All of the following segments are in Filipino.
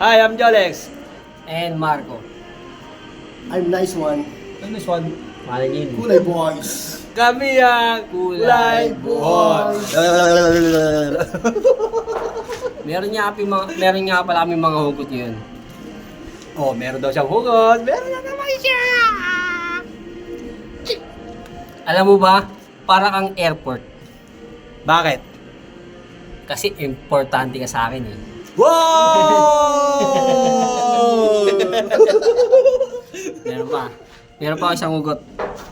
Hi, I'm Jolex. And Marco. I'm nice one. Ano this one? Malingin. Kulay boys. Kami ang Kulay Boys. Meron nga pala kami mga hugot ngayon. Oh, meron daw siyang hugot. Meron na naman siya. Alam mo ba, para kang airport. Bakit? Kasi importante ka sa akin eh. Wow! Meron pa. Meron pa ako isang hugot.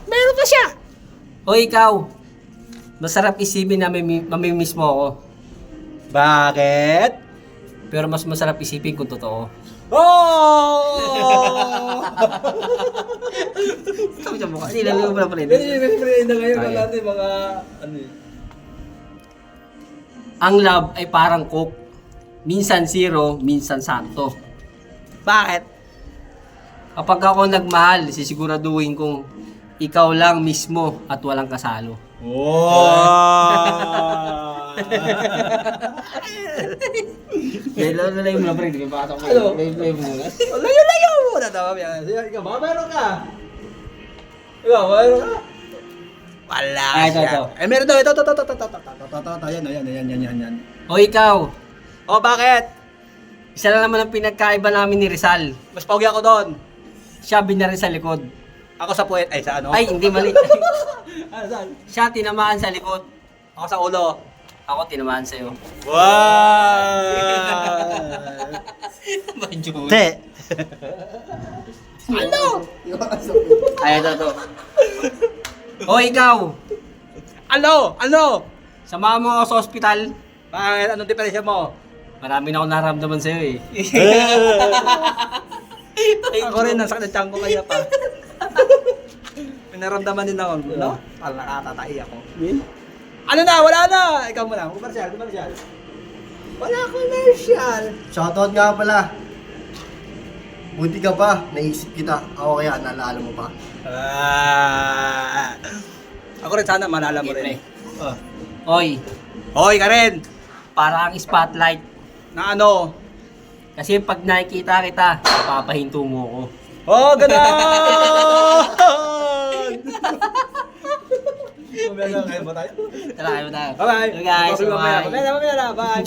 Meron pa siya! O ikaw, masarap isipin na mamimiss mo ako. Bakit? Pero mas masarap isipin kung totoo. Oh! Sabi siya mukha. Nilaliw mo na pala. Ganyan na ngayon Okay. natin mga ano eh. Ang love ay parang coke. Minsan zero, minsan sakto. Bakit? Kapag ako nagmahal, sisiguraduhin kong ikaw lang mismo at walang kasalo. Wow! Lalayo mo na pre, di ba? Ano? Lalayo mo na. Layo mo na tama yan. Ikaw ba meron ka? Ikaw meron ka? Wala Ah, ito, siya. ito. Eh meron daw ito. Yan. O ikaw, Oh, bakit? isa lang naman ang pinagkaiba namin ni Rizal. Mas pogi ako doon. Siya binaril sa likod. Ako sa puwet. Ay, sa ano? Ay, hindi mali. Ano, saan? Siya tinamaan sa likod. Ako sa ulo. Ako tinamaan sa'yo. Wow! Te. Ano? Ay, ito. O ikaw, Ano? samahan mo ako sa ospital. Bakit? Anong diferensya mo? Marami na ako naramdaman sa'yo eh. Ako rin, nasakit ang tiyan ko kaya pa. May naramdaman din ako, no? Parang nakatatai ako. Ano na? Wala na! Ikaw muna. Commercial. Wala commercial. Shoutout nga pala. Buti ka pa, naisip kita. Ako kaya, naalala mo pa. Ako rin sana malala mo rin. Oy, Hoy ka rin! para ang spotlight. Na ano? Kasi pag nakikita kita, papahinto mo ako. Oh, gano'n! Kayo ba tayo? Tara, kayo na. Bye-bye! So guys, bye. Mamaya na. Bye!